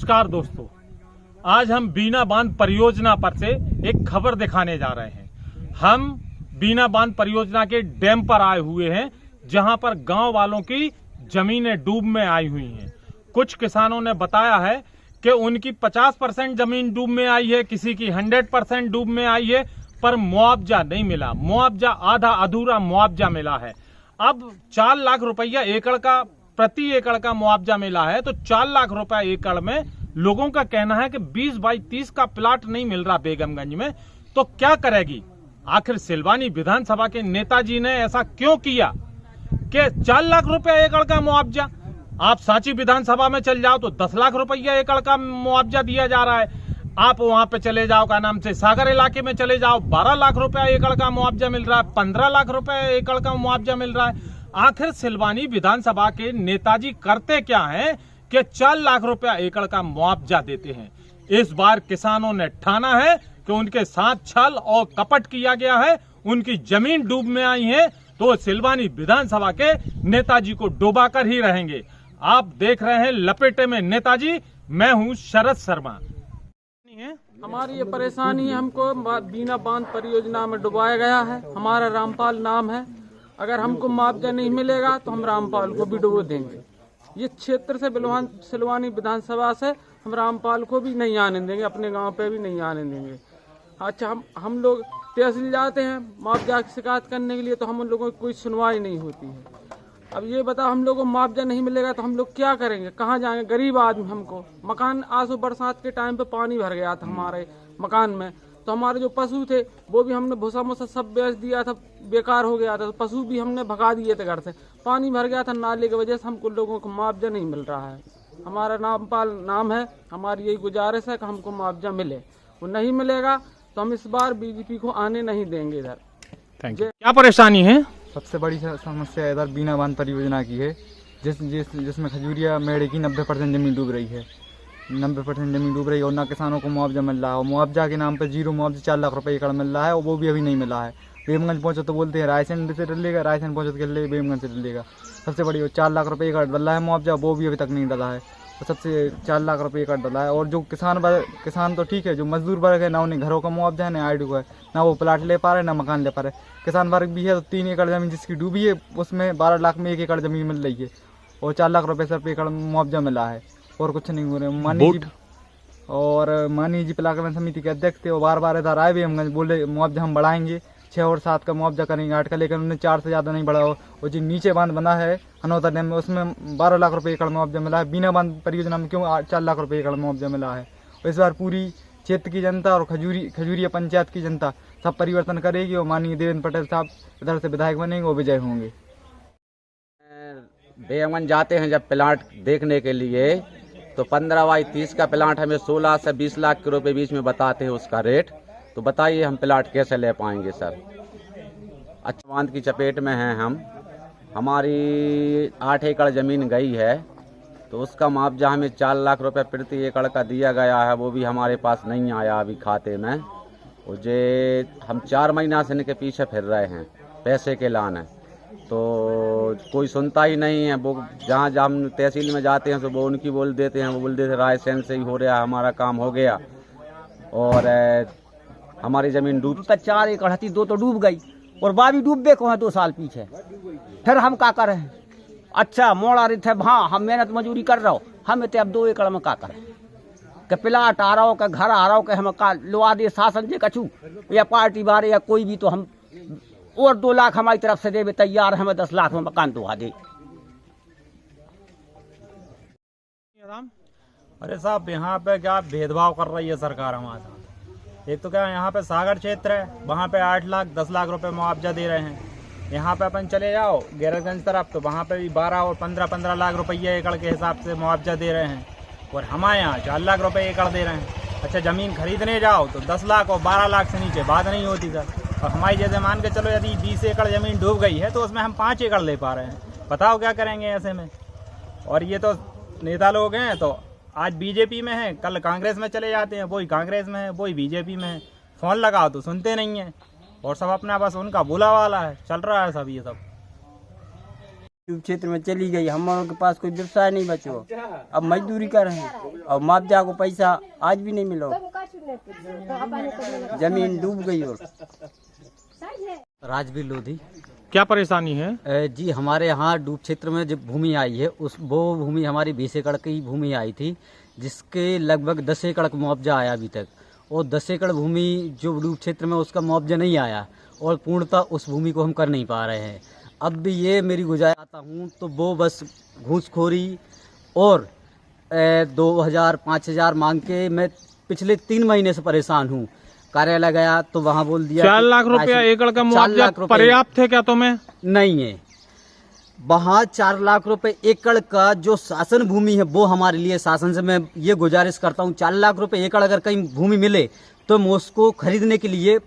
नमस्कार दोस्तों, आज हम बीना बांध परियोजना पर से एक खबर दिखाने जा रहे हैं। हम बीना बांध परियोजना के डैम पर आए हुए हैं, जहां पर गांव वालों की जमीनें डूब में आई हुई हैं। कुछ किसानों ने बताया है कि उनकी 50% जमीन डूब में आई है, किसी की 100% डूब में आई है, पर मुआवजा नहीं मिला। मुआवजा आधा अधूरा मुआवजा मिला है। अब 4 लाख रुपया एकड़ का, प्रति एकड़ का मुआवजा मिला है, तो 4 लाख रुपया एकड़ में लोगों का कहना है कि 20 बाई 30 का प्लाट नहीं मिल रहा बेगमगंज में, तो क्या करेगी? आखिर सिलवानी विधानसभा के नेताजी ने ऐसा क्यों किया कि 4 लाख रुपया एकड़ का मुआवजा? आप सांची विधानसभा में चल जाओ तो 10 लाख रुपया एकड़ का मुआवजा दिया जा रहा है। आप वहां पे चले जाओ, का नाम से सागर इलाके में चले जाओ, 12 लाख रुपया एकड़ का मुआवजा मिल रहा है, 15 लाख रुपया एकड़ का मुआवजा मिल रहा है। आखिर सिलवानी विधानसभा के नेताजी करते क्या हैं कि 4 लाख रुपया एकड़ का मुआवजा देते हैं? इस बार किसानों ने ठाना है कि उनके साथ छल और कपट किया गया है, उनकी जमीन डूब में आई है, तो सिलवानी विधानसभा के नेताजी को डुबाकर ही रहेंगे। आप देख रहे हैं लपेटे में नेताजी, मैं हूं शरद शर्मा। हमारी ये परेशानी है, हमको बीना बांध परियोजना में डुबाया गया है। हमारा रामपाल नाम है। अगर हमको मुआवजा नहीं मिलेगा तो हम रामपाल को भी डुबो देंगे। ये क्षेत्र से सिलवानी विधानसभा से हम रामपाल को भी नहीं आने देंगे, अपने गांव पे भी नहीं आने देंगे। अच्छा, हम लोग तहसील जाते हैं मुआवजा की शिकायत करने के लिए, तो हम उन लोगों की कोई सुनवाई नहीं होती है। अब ये बताओ, हम लोगों को मुआवजा नहीं मिलेगा तो हम लोग क्या करेंगे, कहाँ जाएंगे? गरीब आदमी, हमको मकान, आंसू बरसात के टाइम पे पानी भर गया था हमारे मकान में, तो हमारे जो पशु थे वो भी हमने भूसा मूसा सब बेच दिया था, बेकार हो गया था। तो पशु भी हमने भगा दिए थे घर से, पानी भर गया था नाले की वजह से। हमको लोगों को मुआवजा नहीं मिल रहा है। हमारा रामपाल नाम है। हमारी यही गुजारिश है कि हमको मुआवजा मिले। वो नहीं मिलेगा तो हम इस बार बीजेपी को आने नहीं देंगे इधर। क्या परेशानी है? सबसे बड़ी समस्या इधर बीना बांध परियोजना की है, जिसमें खजूरिया मेड़े की 90% जमीन डूब रही है। 90% जमीन डूब रही है और ना किसानों को मुआवजा मिल रहा है। और मुआवजा के नाम पे जीरो मुआवजा 4 लाख रुपए एकड़ मिल रहा है, और वो भी अभी नहीं मिला है। बेगमगंज पहुंचो तो बोलते हैं रायसेन से डलेगा, रायसेन पहुंचो तो ले बेगमगंज से डलेगा। सबसे बड़ी 4 लाख रुपए एकड़ डला है मुआवजा, वो भी अभी तक नहीं डला है। तो सबसे 4 लाख रुपए एकड़ डला है। और जो किसान तो ठीक है, जो मजदूर वर्ग है, ना उन्हें घरों का मुआवजा है, ना आईडी को है, ना वो प्लाट ले पा रहे, ना मकान ले पा रहे। किसान वर्ग भी है तो 3 एकड़ जमीन जिसकी डूबी है, उसमें 12 लाख में 1 एकड़ जमीन मिल रही है, और 4 लाख रुपए सिर्फ एकड़ मुआवजा मिला है, और कुछ नहीं हो रहा। माननीय जी प्लाकरण समिति के अध्यक्ष थे, वो बार इधर आए भी, हम बोले मुआवजा हम बढ़ाएंगे, 6 और 7 का मुआवजा करेंगे 8 का, लेकिन उन्होंने 4 से ज़्यादा नहीं बढ़ाया। और जो नीचे बांध बना है हनौता डैम में, उसमें 12 लाख रुपए एकड़ मुआवजा मिला है। बिना बांध परियोजना में क्यों 4 लाख रुपए एकड़ मुआवजा मिला है? और इस बार पूरी क्षेत्र की जनता और खजूरिया पंचायत की जनता सब परिवर्तन करेगी, और माननीय देवेंद्र पटेल साहब इधर से विधायक बनेंगे, वो विजय होंगे। बेगमगंज जाते हैं जब प्लाट देखने के लिए, तो 15 बाई 30 का प्लाट हमें 16 से 20 लाख के रुपए बीच में बताते हैं उसका रेट। तो बताइए हम प्लाट कैसे ले पाएंगे सर? अच्छा, बांध की चपेट में हैं हम, हमारी 8 एकड़ ज़मीन गई है, तो उसका मुआवजा हमें 4 लाख रुपए प्रति एकड़ का दिया गया है, वो भी हमारे पास नहीं आया अभी खाते में। और जे हम 4 महीना से इनके पीछे फिर रहे हैं पैसे के लाने, तो कोई सुनता ही नहीं है। वो जहाँ हम तहसील में जाते हैं तो वो उनकी बोल देते हैं, वो बोल देते रायसेन से ही हो रहा है, हमारा काम हो गया। और हमारी ज़मीन डूब 4 एकड़ थी, 2 तो डूब गई, और बावी डूबे को है 2 साल पीछे। फिर हम का करें? अच्छा, मोड़ा रही थे, हाँ हम मेहनत मजूरी कर रहे हो, हम इतने अब 2 एकड़ में का करें? के प्लाट आ रहा हो, के घर आ रहा हो, के हम का लुआ दे शासन जे कछू या पार्टी बारे या कोई भी, तो हम और 2 लाख हमारी तरफ से दे तैयार, हमें 10 लाख में मकान दुआ दे। अरे साहब, यहाँ पे क्या भेदभाव कर रही है सरकार हमारे साथ? एक तो क्या यहाँ पे सागर क्षेत्र है, वहाँ पे 8 लाख 10 लाख रुपए मुआवजा दे रहे हैं। यहाँ पे अपन चले जाओ गैरतगंज तरफ, तो वहाँ पे भी 12 और 15 लाख रुपये एकड़ के हिसाब से मुआवजा दे रहे हैं, और हमारे यहाँ 4 लाख रुपए एकड़ दे रहे हैं। अच्छा, ज़मीन खरीदने जाओ तो 10 लाख और 12 लाख से नीचे बात नहीं होती सर। और हमारी जैसे मान के चलो, यदि 20 एकड़ ज़मीन डूब गई है तो उसमें हम 5 एकड़ ले पा रहे हैं, बताओ क्या करेंगे ऐसे में? और ये तो नेता लोग हैं, तो आज बीजेपी में है, कल कांग्रेस में चले जाते हैं, वही कांग्रेस में है, वही बीजेपी में है। फ़ोन लगाओ तो सुनते नहीं हैं, और सब अपना बस उनका बुला वाला है, चल रहा है सब ये सब। डूब क्षेत्र में चली गई, हमारे के पास कोई व्यवसाय नहीं बचो, अब मजदूरी कर रहे हैं और मुआवजा को पैसा आज भी नहीं मिलो, जमीन डूब गई। और राजवीर लोधी क्या परेशानी है? जी, हमारे यहाँ डूब क्षेत्र में जब भूमि आई है वो भूमि हमारी 20 एकड़ की भूमि आई थी, जिसके लगभग 10 एकड़ का मुआवजा आया अभी तक, और 10 एकड़ भूमि जो डूब क्षेत्र में उसका मुआवजा नहीं आया और पूर्णतः उस भूमि को हम कर नहीं पा रहे हैं। अब भी ये मेरी गुजारिश आता हूँ तो वो बस घूसखोरी और 2000-5000 मांग के मैं पिछले 3 महीने से परेशान हूँ। कार्यालय गया तो वहाँ बोल दिया 4 लाख रुपया एकड़ का मुआवजा पर्याप्त है क्या तुम्हें? नहीं है, वहाँ 4 लाख रुपए एकड़ का जो शासन भूमि है वो हमारे लिए, शासन से मैं ये गुजारिश करता हूँ 4 लाख रुपए एकड़ अगर कहीं भूमि मिले तो मैं उसको खरीदने के लिए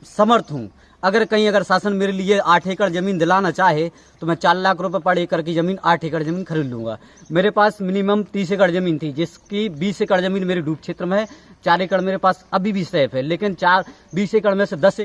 समर्थ हूँ। अगर शासन मेरे लिए 8 एकड़ जमीन दिलाना चाहे तो मैं 4 लाख रुपए पर एकड़ की जमीन 8 एकड़ जमीन खरीद लूंगा। मेरे पास मिनिमम 30 एकड़ जमीन थी, जिसकी 20 एकड़ जमीन मेरे डूब क्षेत्र में है, 4 एकड़ मेरे पास अभी भी सेफ है, लेकिन 20 एकड़ में से 10